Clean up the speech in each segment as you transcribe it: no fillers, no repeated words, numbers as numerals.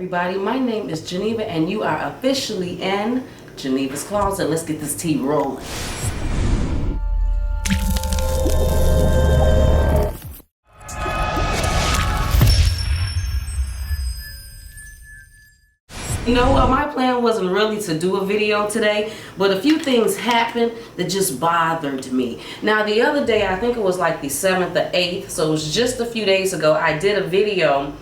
everybody. My name is Geneva and you are officially in Genevas Closet. Let's get this tea rolling. You know what, my plan wasn't really to do a video today, but a few things happened that just bothered me. Now the other day, I think it was like the 7th or 8th, so it was just a few days ago, I did a video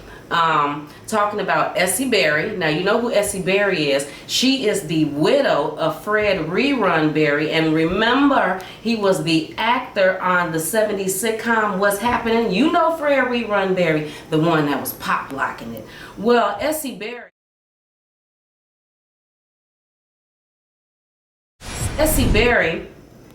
talking about Essie Berry. Now you know who Essie Berry is. She is the widow of Fred Reverend Berry, and remember he was the actor on the 70s sitcom What's Happening. You know Fred Reverend Berry, the one that was pop locking it. Well, Essie Berry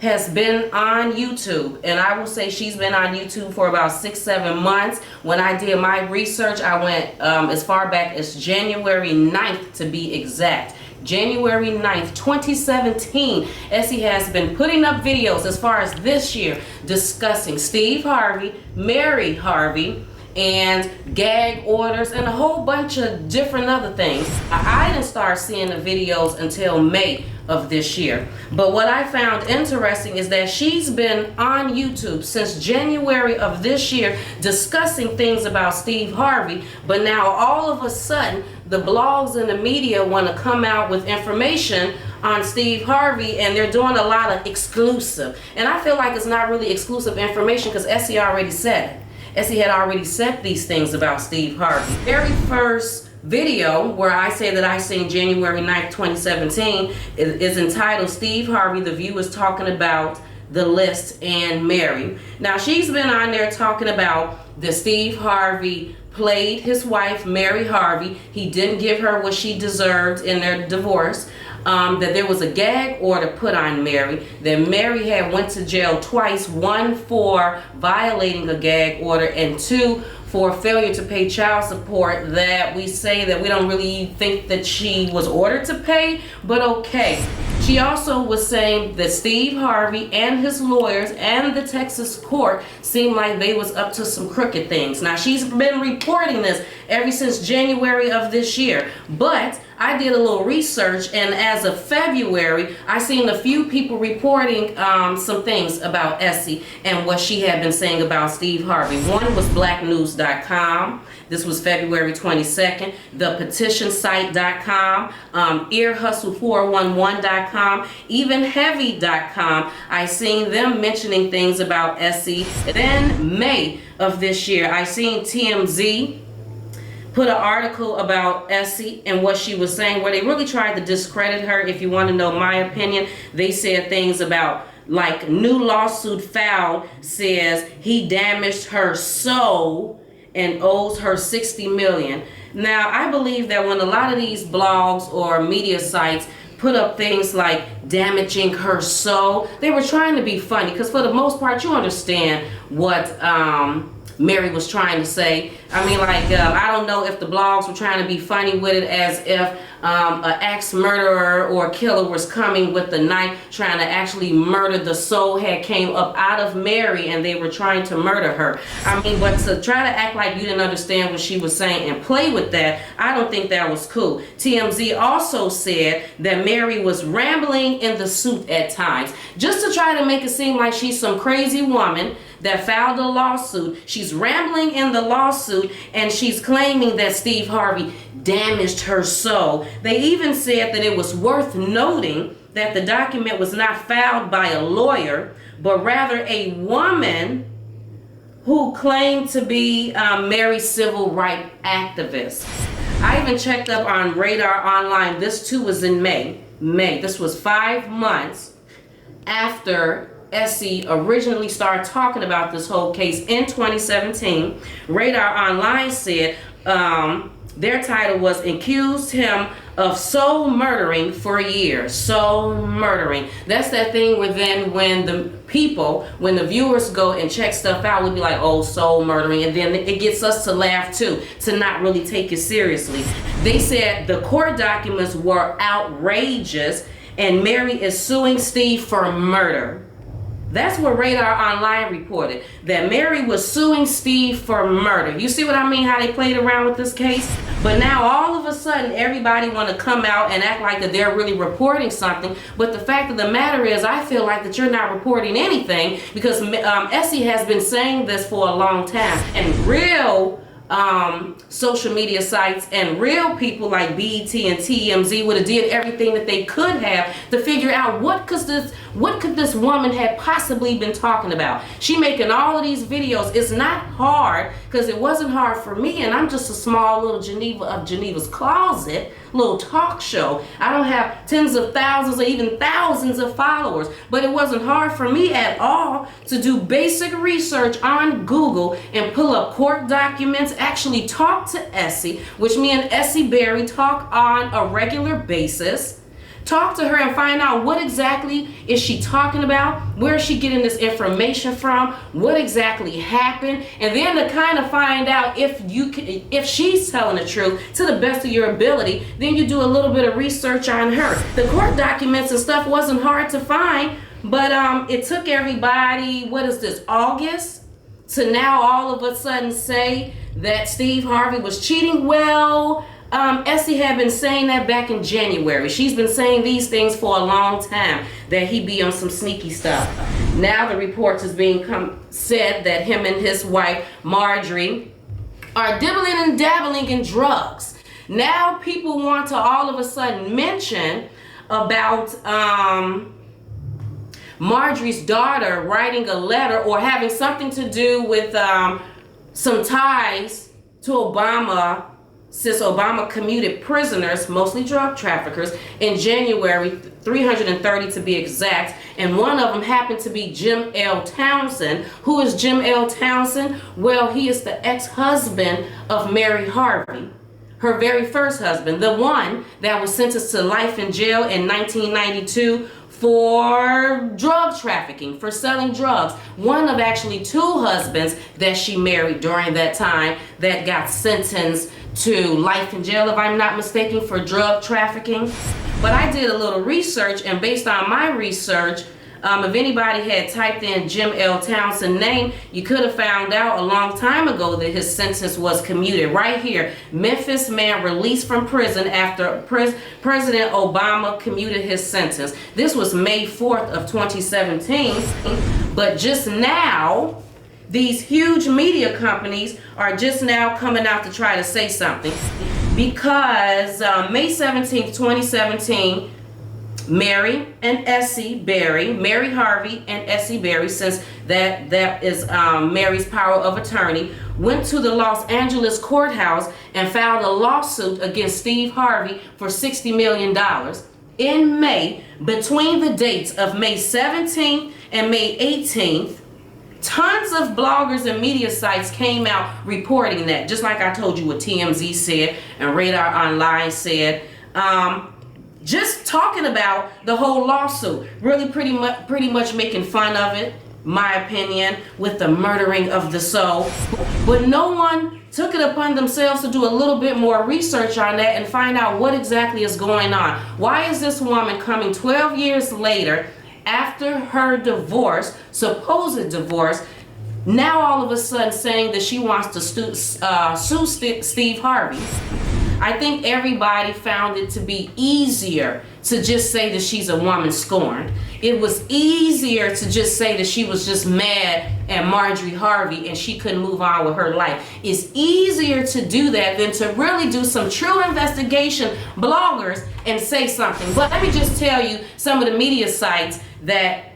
has been on YouTube, and I will say she's been on YouTube for about 6-7 months. When I did my research, I went as far back as January 9th to be exact. January 9th, 2017, Essie has been putting up videos as far as this year discussing Steve Harvey, Mary Harvey, and gag orders and a whole bunch of different other things. I didn't start seeing the videos until May of this year. But what I found interesting is that she's been on YouTube since January of this year discussing things about Steve Harvey, but now all of a sudden the blogs and the media want to come out with information on Steve Harvey, and they're doing a lot of exclusive. And I feel like it's not really exclusive information because Essie already said it. Essie had already said these things about Steve Harvey. Very first video where I say that I seen January 9th, 2017 is entitled Steve Harvey, the View is talking about the list and Mary. Now she's been on there talking about that Steve Harvey played his wife Mary Harvey. He didn't give her what she deserved in their divorce. That there was a gag order put on Mary, that Mary had went to jail twice, one for violating a gag order and two for failure to pay child support, that we say that we don't really think that she was ordered to pay, but okay. She also was saying that Steve Harvey and his lawyers and the Texas court seemed like they was up to some crooked things. Now she's been reporting this ever since January of this year, but I did a little research, and as of February, I seen a few people reporting some things about Essie and what she had been saying about Steve Harvey. One was blacknews.com. This was February 22nd. Thepetitionsite.com, earhustle411.com, even heavy.com. I seen them mentioning things about Essie. Then May of this year, I seen TMZ put an article about Essie and what she was saying, where they really tried to discredit her. If you want to know my opinion, they said things about, like, new lawsuit filed says he damaged her soul and owes her $60 million. Now I believe that when a lot of these blogs or media sites put up things like damaging her soul, they were trying to be funny, because for the most part you understand what Mary was trying to say. I mean, like, I don't know if the blogs were trying to be funny with it, as if an ex-murderer or killer was coming with the knife trying to actually murder. The soul had came up out of Mary and they were trying to murder her. I mean, but to try to act like you didn't understand what she was saying and play with that, I don't think that was cool. TMZ also said that Mary was rambling in the suit at times, just to try to make it seem like she's some crazy woman that filed a lawsuit. She's rambling in the lawsuit and she's claiming that Steve Harvey damaged her soul. They even said that it was worth noting that the document was not filed by a lawyer, but rather a woman who claimed to be Mary's civil rights activist. I even checked up on Radar Online. This too was in May. This was 5 months after Essie originally started talking about this whole case in 2017. Radar Online said their title was "Accused Him of Soul Murdering for Years." Soul murdering. That's that thing where then when the people, when the viewers go and check stuff out, we'd be like, oh, soul murdering, and then it gets us to laugh too, to not really take it seriously. They said the court documents were outrageous and Mary is suing Steve for murder. That's what Radar Online reported, that Mary was suing Steve for murder. You see what I mean, how they played around with this case? But now all of a sudden everybody want to come out and act like that they're really reporting something. But the fact of the matter is, I feel like that you're not reporting anything, because Essie has been saying this for a long time. And real social media sites and real people like BET and TMZ would have did everything that they could have to figure out what could this woman have possibly been talking about. She making all of these videos. It's not hard, because it wasn't hard for me, and I'm just a small little Genevas Closet little talk show. I don't have tens of thousands or even thousands of followers, but it wasn't hard for me at all to do basic research on Google and pull up court documents, actually talk to Essie, which me and Essie Berry talk on a regular basis. Talk to her and find out what exactly is she talking about, where is she getting this information from, what exactly happened, and then to kind of find out if she's telling the truth to the best of your ability. Then you do a little bit of research on her. The court documents and stuff wasn't hard to find, but it took everybody, what is this, August, to now all of a sudden say that Steve Harvey was cheating. Well, Essie had been saying that back in January. She's been saying these things for a long time, that he be on some sneaky stuff. Now the reports is being said that him and his wife Marjorie are dibbling and dabbling in drugs. Now people want to all of a sudden mention about Marjorie's daughter writing a letter or having something to do with some ties to Obama, since Obama commuted prisoners, mostly drug traffickers, in January, 330 to be exact, and one of them happened to be Jim L. Townsend. Who is Jim L. Townsend? Well, he is the ex-husband of Mary Harvey, her very first husband, the one that was sentenced to life in jail in 1992 for drug trafficking, for selling drugs. One of actually two husbands that she married during that time that got sentenced to life in jail, if I'm not mistaken, for drug trafficking. But I did a little research, and based on my research, if anybody had typed in Jim L. Townsend's name, you could have found out a long time ago that his sentence was commuted. Right here, Memphis man released from prison after President Obama commuted his sentence. This was May 4th of 2017. But just now, these huge media companies are just now coming out to try to say something, because May 17th, 2017, Mary and Essie Berry, Mary Harvey and Essie Berry, since that is Mary's power of attorney, went to the Los Angeles courthouse and filed a lawsuit against Steve Harvey for $60 million. In May, between the dates of May 17th and May 18th, tons of bloggers and media sites came out reporting that, just like I told you what TMZ said and Radar Online said. Just talking about the whole lawsuit, really pretty much making fun of it, my opinion, with the murdering of the soul. But no one took it upon themselves to do a little bit more research on that and find out what exactly is going on. Why is this woman coming 12 years later after her divorce, supposed divorce, now all of a sudden saying that she wants to sue Steve Harvey? I think everybody found it to be easier to just say that she's a woman scorned. It was easier to just say that she was just mad at Marjorie Harvey and she couldn't move on with her life. It's easier to do that than to really do some true investigation, bloggers, and say something. But let me just tell you some of the media sites that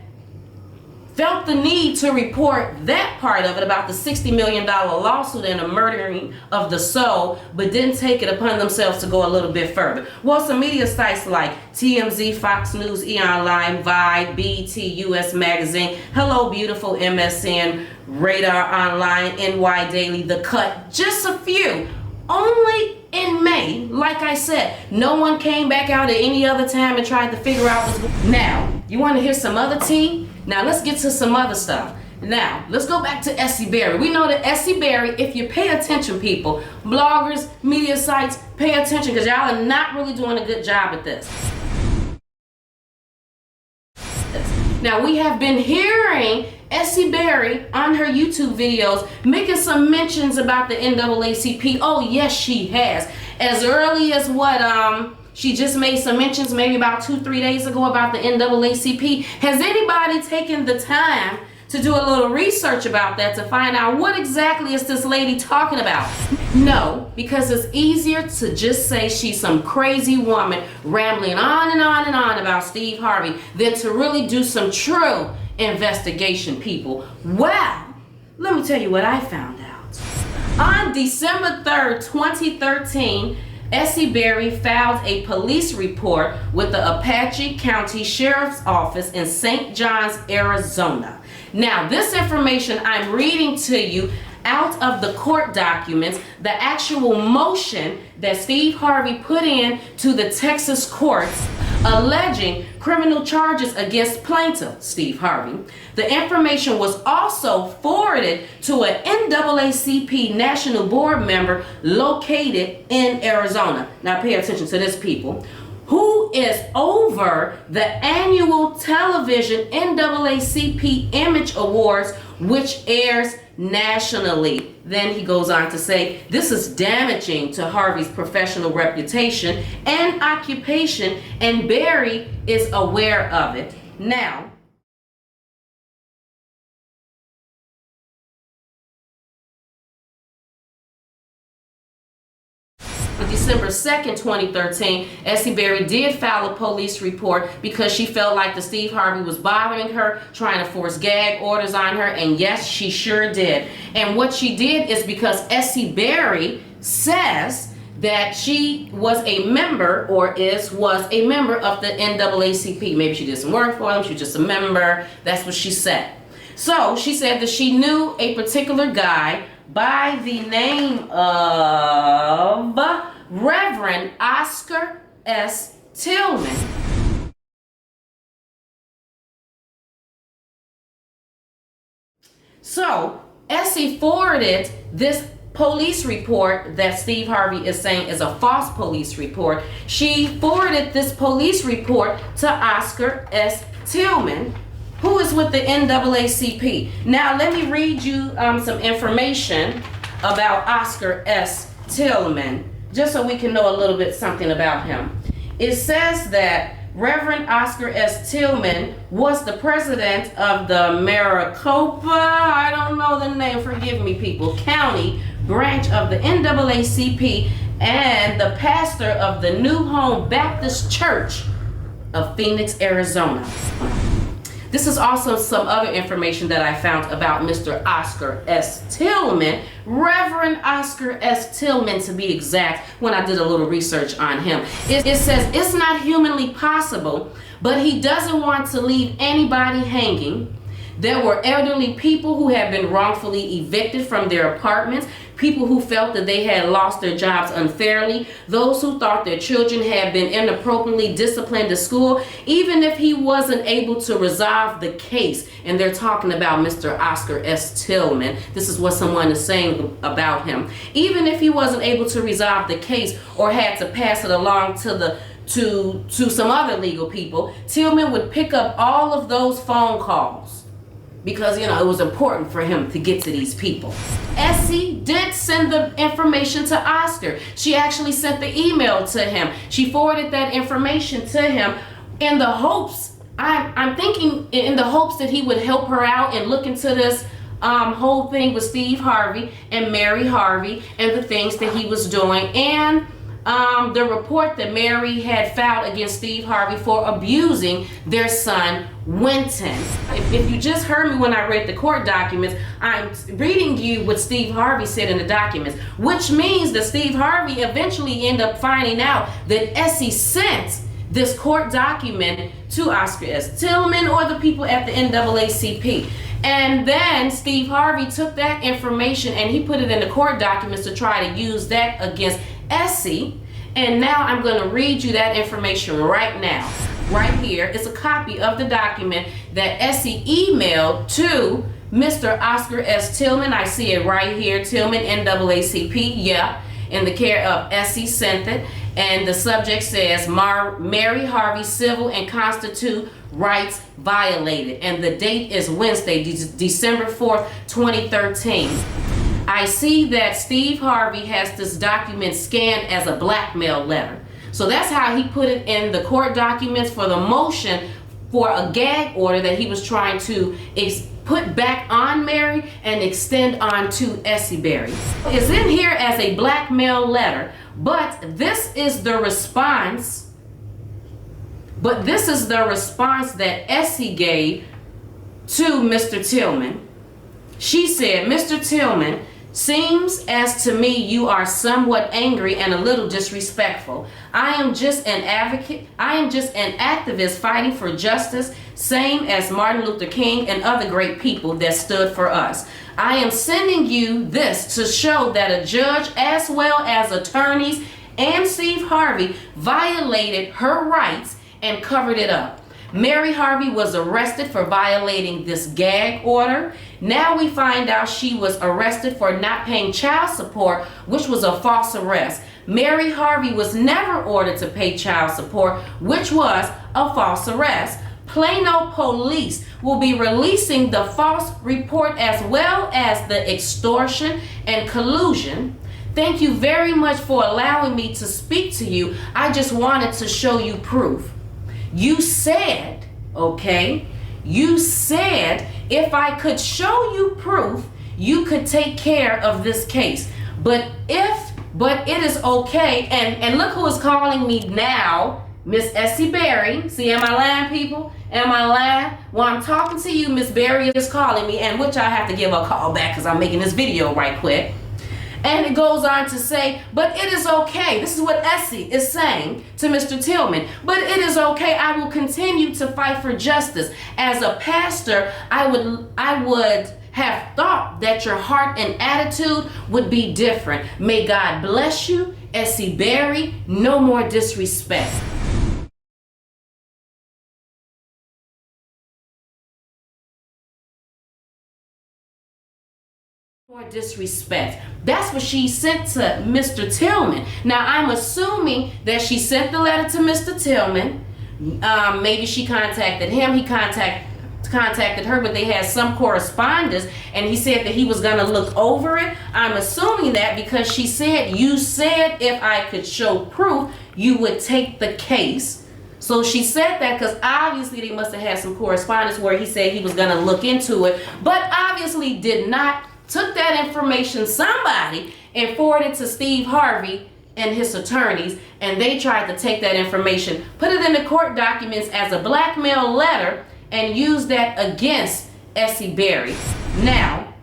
felt the need to report that part of it about the $60 million lawsuit and the murdering of the soul, but didn't take it upon themselves to go a little bit further. Well, some media sites like TMZ, Fox News, E! Online, Vibe, BET, US Magazine, Hello Beautiful, MSN, Radar Online, NY Daily, The Cut, just a few. Only in May, like I said, no one came back out at any other time and tried to figure out what's. Now, you want to hear some other tea? Now let's get to some other stuff. Now, let's go back to Essie Berry. We know that Essie Berry, if you pay attention, people, bloggers, media sites, pay attention, because y'all are not really doing a good job at this. Now, we have been hearing Essie Berry on her YouTube videos making some mentions about the NAACP. Oh, yes, she has. As early as she just made some mentions maybe about 2-3 days ago about the NAACP. Has anybody taken the time to do a little research about that to find out what exactly is this lady talking about? No, because it's easier to just say she's some crazy woman rambling on and on and on about Steve Harvey than to really do some true investigation, people. Well, let me tell you what I found out. On December 3rd, 2013, Essie Berry filed a police report with the Apache County Sheriff's Office in St. John's, Arizona. Now, this information I'm reading to you out of the court documents, the actual motion that Steve Harvey put in to the Texas courts alleging criminal charges against plaintiff Steve Harvey. The information was also forwarded to an NAACP National Board member located in Arizona. Now pay attention to this, people. Who is over the annual television NAACP Image Awards, which airs nationally. Then he goes on to say, this is damaging to Harvey's professional reputation and occupation, and Berry is aware of it. Now, on December 2nd, 2013, Essie Berry did file a police report because she felt like the Steve Harvey was bothering her, trying to force gag orders on her, and yes, she sure did. And what she did is because Essie Berry says that she was a member, or was a member of the NAACP. Maybe she did some work for them, she was just a member. That's what she said. So she said that she knew a particular guy by the name of Reverend Oscar S. Tillman. So Essie forwarded this police report that Steve Harvey is saying is a false police report. She forwarded this police report to Oscar S. Tillman, who is with the NAACP. Now let me read you some information about Oscar S. Tillman, just so we can know a little bit something about him. It says that Reverend Oscar S. Tillman was the president of the Maricopa, I don't know the name, forgive me people, County branch of the NAACP, and the pastor of the New Home Baptist Church of Phoenix, Arizona. This is also some other information that I found about Mr. Oscar S. Tillman, Reverend Oscar S. Tillman to be exact, when I did a little research on him. It says it's not humanly possible, but he doesn't want to leave anybody hanging. There were elderly people who had been wrongfully evicted from their apartments, people who felt that they had lost their jobs unfairly, those who thought their children had been inappropriately disciplined at school, even if he wasn't able to resolve the case. And they're talking about Mr. Oscar S. Tillman. This is what someone is saying about him. Even if he wasn't able to resolve the case or had to pass it along to some other legal people, Tillman would pick up all of those phone calls, because, you know, it was important for him to get to these people. Essie did send the information to Oscar. She actually sent the email to him. She forwarded that information to him in the hopes, I'm thinking in the hopes that he would help her out and look into this whole thing with Steve Harvey and Mary Harvey and the things that he was doing, and the report that Mary had filed against Steve Harvey for abusing their son, Winton. If you just heard me when I read the court documents, I'm reading you what Steve Harvey said in the documents, which means that Steve Harvey eventually ended up finding out that Essie sent this court document to Oscar S. Tillman or the people at the NAACP. And then Steve Harvey took that information and he put it in the court documents to try to use that against Essie. And now I'm going to read you that information right now. Right here is a copy of the document that Essie emailed to Mr. Oscar S. Tillman. I see it right here, Tillman, NAACP, yeah. in the care of Essie sent it, and the subject says Mary Harvey civil and constitutional rights violated, and the date is Wednesday, December 4th, 2013. I see that Steve Harvey has this document scanned as a blackmail letter. So that's how he put it in the court documents for the motion for a gag order that he was trying to put back on Mary and extend on to Essie Berry. It's in here as a blackmail letter, but this is the response. That Essie gave to Mr. Tillman. She said, "Mr. Tillman, seems as to me you are somewhat angry and a little disrespectful. I am just an advocate. I am just an activist fighting for justice, same as Martin Luther King and other great people that stood for us. I am sending you this to show that a judge as well as attorneys and Steve Harvey violated her rights and covered it up. Mary Harvey was arrested for violating this gag order. Now we find out she was arrested for not paying child support, which was a false arrest. Mary Harvey was never ordered to pay child support, which was a false arrest. Plano police will be releasing the false report as well as the extortion and collusion. Thank you very much for allowing me to speak to you. I just wanted to show you proof. You said, okay, you said if I could show you proof, you could take care of this case. But it is okay, and look who is calling me now, Miss Essie Berry. See, am I lying, people? Am I lying? Well, I'm talking to you, Miss Berry is calling me, and which I have to give a call back because I'm making this video right quick. And it goes on to say, but it is okay. This is what Essie is saying to Mr. Tillman. But it is okay. I will continue to fight for justice. As a pastor, I would have thought that your heart and attitude would be different. May God bless you, Essie Berry. No more disrespect. More disrespect. That's what she sent to Mr. Tillman. Now, I'm assuming that she sent the letter to Mr. Tillman. Maybe she contacted him. He contacted her, but they had some correspondence, and he said that he was going to look over it. I'm assuming that because she said, you said if I could show proof, you would take the case. So she said that because obviously they must have had some correspondence where he said he was going to look into it, but obviously did not. Took that information, somebody, and forwarded to Steve Harvey and his attorneys, and they tried to take that information, put it in the court documents as a blackmail letter, and use that against Essie Berry. Now,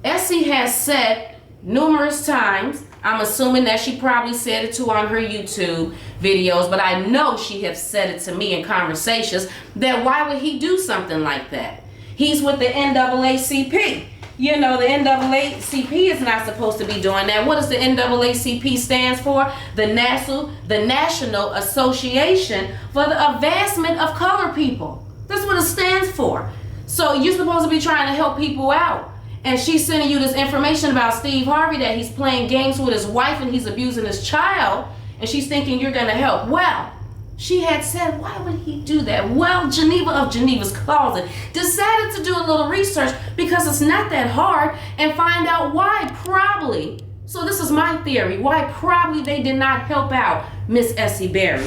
Essie has said numerous times, I'm assuming that she probably said it too on her YouTube videos, but I know she has said it to me in conversations, that why would he do something like that? He's with the NAACP. You know, the NAACP is not supposed to be doing that. What does the NAACP stands for? The National Association for the Advancement of Colored People. That's what it stands for. So you're supposed to be trying to help people out. And she's sending you this information about Steve Harvey, that he's playing games with his wife and he's abusing his child. And she's thinking you're going to help. Well, she had said, why would he do that? Well, Geneva of Genevas Closet decided to do a little research because it's not that hard and find out why probably. So this is my theory, why probably they did not help out Miss Essie Berry.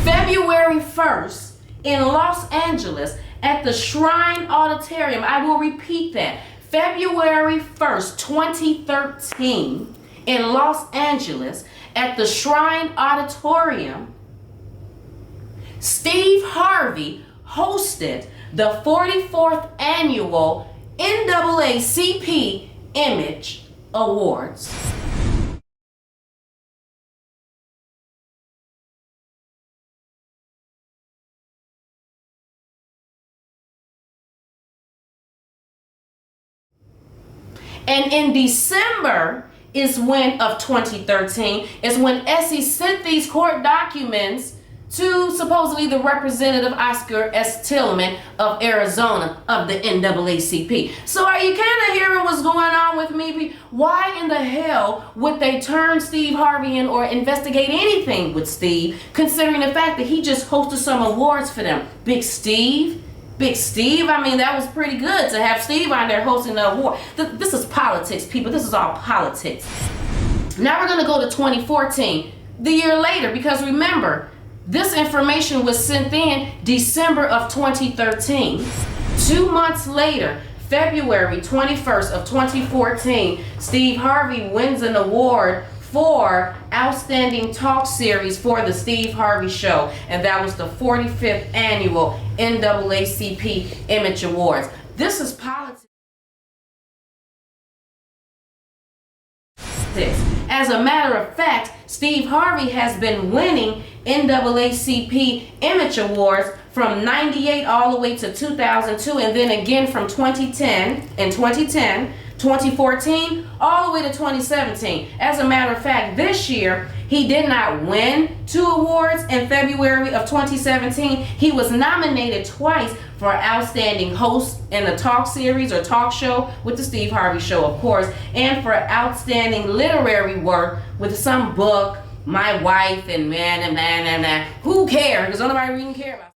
February 1st in Los Angeles at the Shrine Auditorium. I will repeat that. February 1st, 2013 in Los Angeles at the Shrine Auditorium. Steve Harvey hosted the 44th annual NAACP Image Awards. And in December of 2013 is when Essie sent these court documents to supposedly the representative Oscar S. Tillman of Arizona of the NAACP. So are you kind of hearing what's going on with me? Why in the hell would they turn Steve Harvey in or investigate anything with Steve, considering the fact that he just hosted some awards for them? Big Steve, I mean, that was pretty good to have Steve on there hosting the award. This is politics, people. This is all politics. Now we're going to go to 2014, the year later, because remember, this information was sent in December of 2013. 2 months later, February 21st of 2014, Steve Harvey wins an award for Outstanding Talk Series for the Steve Harvey Show, and that was the 45th annual NAACP Image Awards. This is politics. As a matter of fact, Steve Harvey has been winning NAACP Image Awards from 98 all the way to 2002, and then again from 2010, 2014, all the way to 2017. As a matter of fact, this year, he did not win 2 awards. In February of 2017, he was nominated twice for Outstanding Host in the Talk Series or Talk Show with the Steve Harvey Show, of course, and for Outstanding Literary Work with some book, My Wife, and man. Who cares? Because nobody really care about.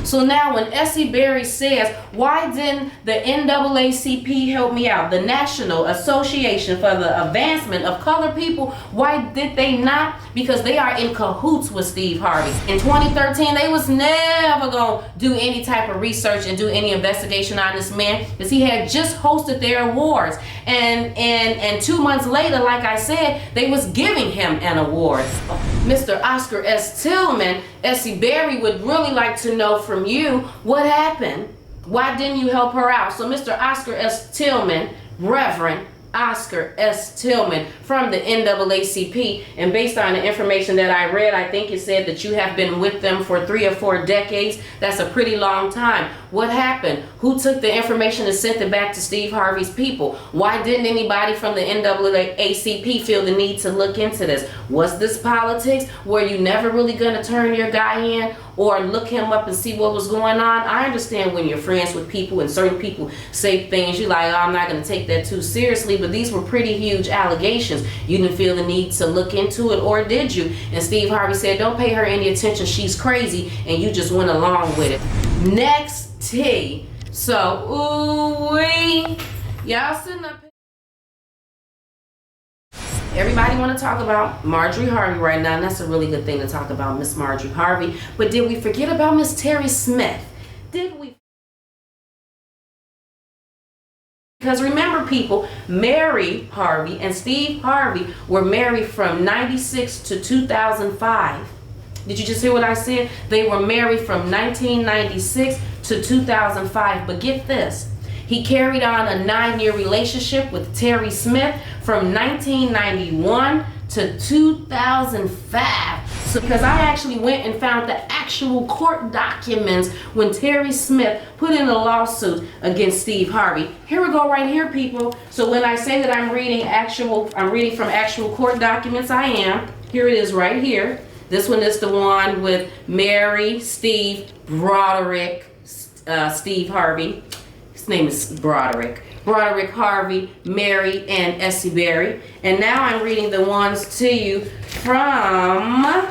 So now when Essie Berry says, why didn't the NAACP help me out, the National Association for the Advancement of Colored People, why did they not? Because they are in cahoots with Steve Harvey. In 2013, they was never gonna do any type of research and do any investigation on this man, because he had just hosted their awards. And 2 months later, like I said, they was giving him an award. Mr. Oscar S. Tillman, Essie Berry would really like to know from you what happened. Why didn't you help her out? So Mr. Oscar S. Tillman, Reverend Oscar S. Tillman from the NAACP, and based on the information that I read, I think it said that you have been with them for 3 or 4 decades. That's a pretty long time. What happened? Who took the information and sent it back to Steve Harvey's people? Why didn't anybody from the NAACP feel the need to look into this? Was this politics? Were you never really gonna turn your guy in or look him up and see what was going on? I understand when you're friends with people and certain people say things, you're like, oh, I'm not gonna take that too seriously, but these were pretty huge allegations. You didn't feel the need to look into it, or did you? And Steve Harvey said, don't pay her any attention, she's crazy, and you just went along with it. Next T. So, ooh-wee. Y'all sitting up. Everybody want to talk about Marjorie Harvey right now, and that's a really good thing to talk about, Miss Marjorie Harvey. But did we forget about Miss Terry Smith? Did we? Because remember, people, Mary Harvey and Steve Harvey were married from 96 to 2005. Did you just hear what I said? They were married from 1996 to 2005. But get this. He carried on a 9-year relationship with Terry Smith from 1991 to 2005. So because I actually went and found the actual court documents when Terry Smith put in a lawsuit against Steve Harvey. Here we go right here, people. So when I say that I'm reading from actual court documents, I am. Here it is right here. This one is the one with Mary, Steve, Broderick, Steve Harvey. His name is Broderick. Broderick Harvey, Mary, and Essie Berry. And now I'm reading the ones to you from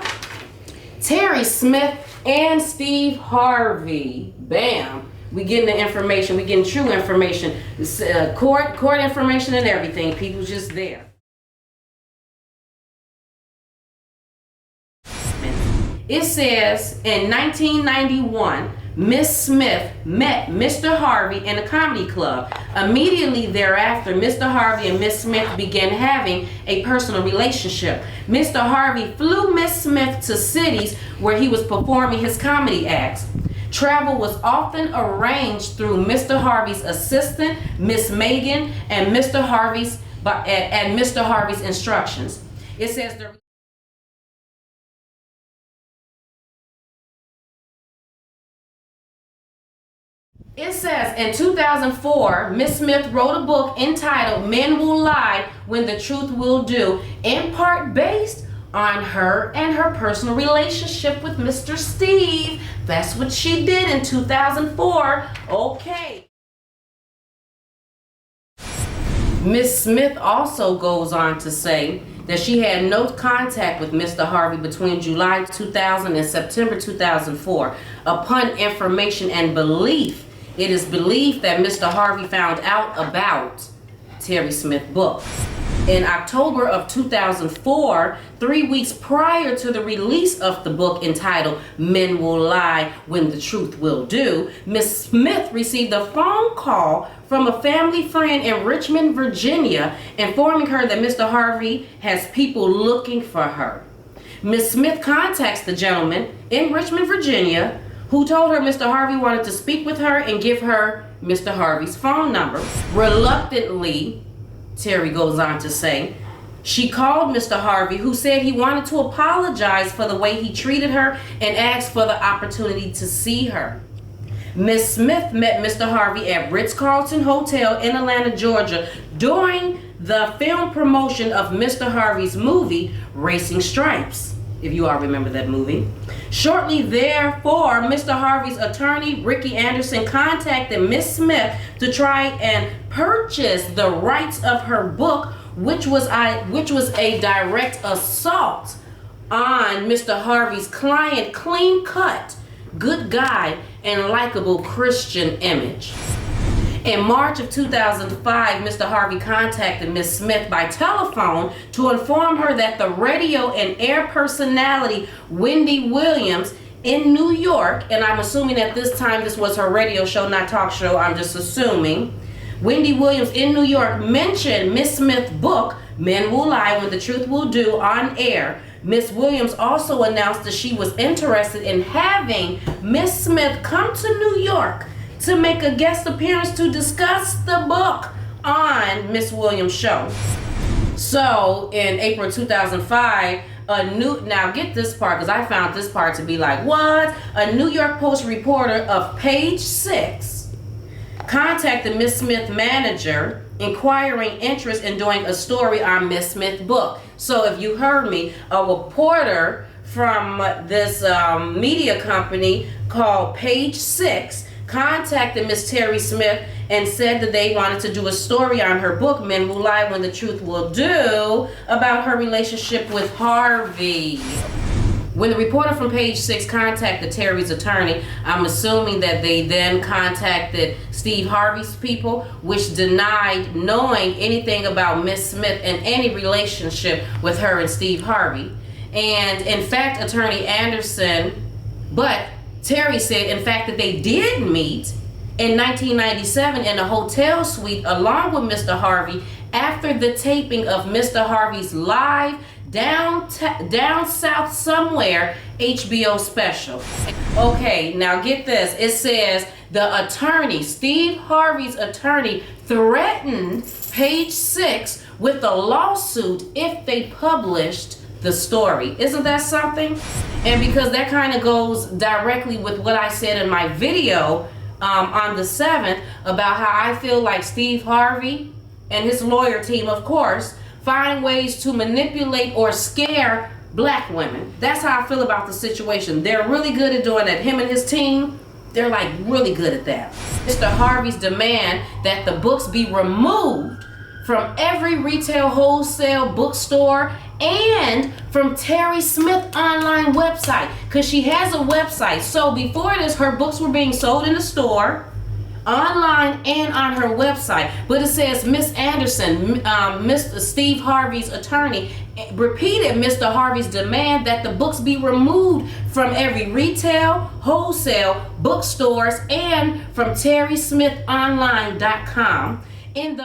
Terry Smith and Steve Harvey. Bam. We getting the information. We getting true information. Court information and everything. People just there. It says in 1991, Miss Smith met Mr. Harvey in a comedy club. Immediately thereafter, Mr. Harvey and Miss Smith began having a personal relationship. Mr. Harvey flew Miss Smith to cities where he was performing his comedy acts. Travel was often arranged through Mr. Harvey's assistant, Miss Megan, and Mr. Harvey's instructions. It says the It says in 2004, Miss Smith wrote a book entitled Men Will Lie When the Truth Will Do, in part based on her and her personal relationship with Mr. Steve. That's what she did in 2004. Okay. Miss Smith also goes on to say that she had no contact with Mr. Harvey between July 2000 and September 2004. Upon information and belief, it is believed that Mr. Harvey found out about Terry Smith's book. In October of 2004, 3 weeks prior to the release of the book entitled Men Will Lie When the Truth Will Do, Miss Smith received a phone call from a family friend in Richmond, Virginia, informing her that Mr. Harvey has people looking for her. Miss Smith contacts the gentleman in Richmond, Virginia, who told her Mr. Harvey wanted to speak with her and give her Mr. Harvey's phone number. Reluctantly, Terry goes on to say, she called Mr. Harvey, who said he wanted to apologize for the way he treated her and asked for the opportunity to see her. Miss Smith met Mr. Harvey at Ritz-Carlton Hotel in Atlanta, Georgia during the film promotion of Mr. Harvey's movie, Racing Stripes, if you all remember that movie. Shortly therefore, Mr. Harvey's attorney, Ricky Anderson, contacted Miss Smith to try and purchase the rights of her book, which was a direct assault on Mr. Harvey's client, clean-cut, good guy, and likable Christian image. In March of 2005, Mr. Harvey contacted Miss Smith by telephone to inform her that the radio and air personality Wendy Williams in New York, and I'm assuming at this time this was her radio show, not talk show, I'm just assuming, Wendy Williams in New York mentioned Miss Smith's book, Men Will Lie When the Truth Will Do, on air. Miss Williams also announced that she was interested in having Miss Smith come to New York to make a guest appearance to discuss the book on Miss Williams' show. So in April 2005, now get this part, because I found this part to be like, what? A New York Post reporter of Page 6 contacted Miss Smith's manager inquiring interest in doing a story on Miss Smith's book. So if you heard me, a reporter from this media company called Page 6 contacted Miss Terry Smith and said that they wanted to do a story on her book, Men Will Lie When the Truth Will Do, about her relationship with Harvey. When the reporter from Page 6 contacted Terry's attorney, I'm assuming that they then contacted Steve Harvey's people, which denied knowing anything about Miss Smith and any relationship with her and Steve Harvey. And in fact, Attorney Anderson, but Terry said, in fact, that they did meet in 1997 in a hotel suite along with Mr. Harvey after the taping of Mr. Harvey's live Down South Somewhere HBO special. Okay, now get this. It says the attorney, Steve Harvey's attorney, threatened Page 6 with a lawsuit if they published the story. Isn't that something? And because that kind of goes directly with what I said in my video on the 7th about how I feel like Steve Harvey and his lawyer team, of course, find ways to manipulate or scare black women. That's how I feel about the situation. They're really good at doing that. Him and his team, they're like really good at that. Mr. Harvey's demand that the books be removed from every retail wholesale bookstore and from Terry Smith online website, because she has a website. So before this, her books were being sold in the store, online, and on her website. But it says Miss Anderson, Mr. Steve Harvey's attorney, repeated Mr. Harvey's demand that the books be removed from every retail, wholesale, bookstores, and from terrysmithonline.com. In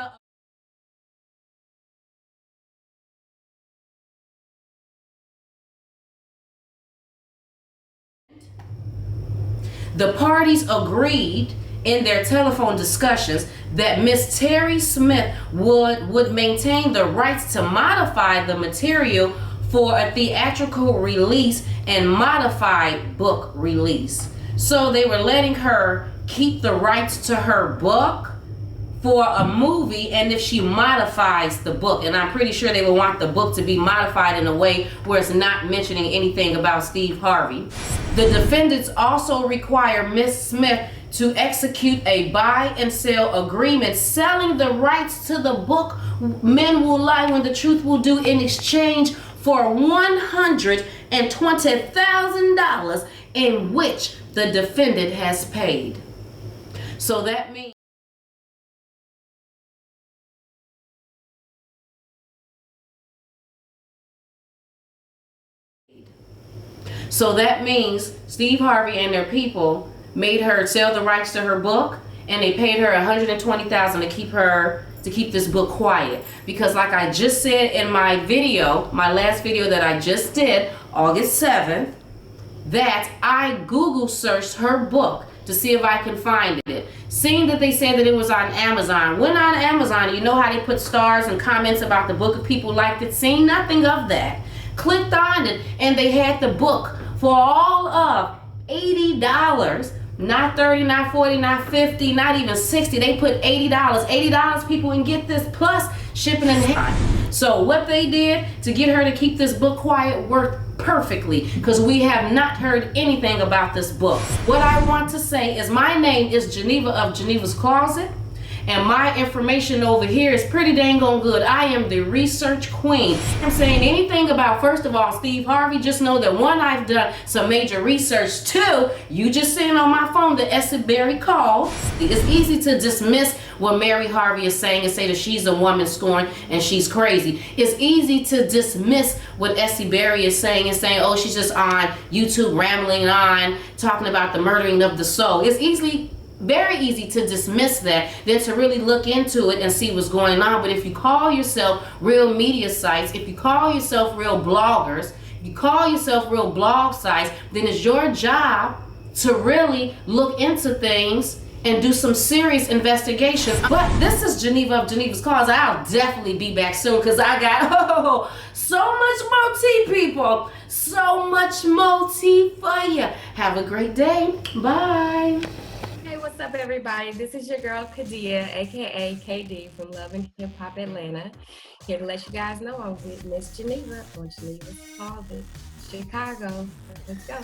the parties agreed in their telephone discussions that Miss Terry Smith would maintain the rights to modify the material for a theatrical release and modified book release. So they were letting her keep the rights to her book for a movie, and if she modifies the book, and I'm pretty sure they would want the book to be modified in a way where it's not mentioning anything about Steve Harvey. The defendants also require Ms. Smith to execute a buy and sell agreement selling the rights to the book Men Will Lie When the Truth Will Do in exchange for $120,000 in which the defendant has paid. So that means Steve Harvey and their people made her sell the rights to her book, and they paid her $120,000 to keep this book quiet. Because like I just said in my video, my last video that I just did, August 7th, that I Google searched her book to see if I can find it. Seeing that they said that it was on Amazon. Went on Amazon, you know how they put stars and comments about the book if people liked it. Seeing nothing of that. Clicked on it, and they had the book for all of $80. Not $30, not $40, not $50, not even $60. They put $80. $80 people can get this plus shipping and handling. So what they did to get her to keep this book quiet worked perfectly, because we have not heard anything about this book. What I want to say is my name is Geneva of Genevas Closet, and my information over here is pretty dang on good. I am the research queen. I'm saying anything about, first of all, Steve Harvey, just know that one, I've done some major research. Two, you just seen on my phone the Essie Berry call. It's easy to dismiss what Mary Harvey is saying and say that she's a woman scorned and she's crazy. It's easy to dismiss what Essie Berry is saying and saying, oh, she's just on YouTube rambling on, talking about the murdering of the soul. It's very easy to dismiss that than to really look into it and see what's going on. But if you call yourself real media sites, if you call yourself real bloggers, if you call yourself real blog sites, then it's your job to really look into things and do some serious investigation. But this is Geneva of Genevas Closet. I'll definitely be back soon, because I got so much more tea, people. So much more tea for you. Have a great day. Bye. What's up, everybody? This is your girl Kadia, aka KD from Love and Hip Hop Atlanta. Here to let you guys know I'm with Miss Geneva on Geneva's Closet, Chicago. Let's go.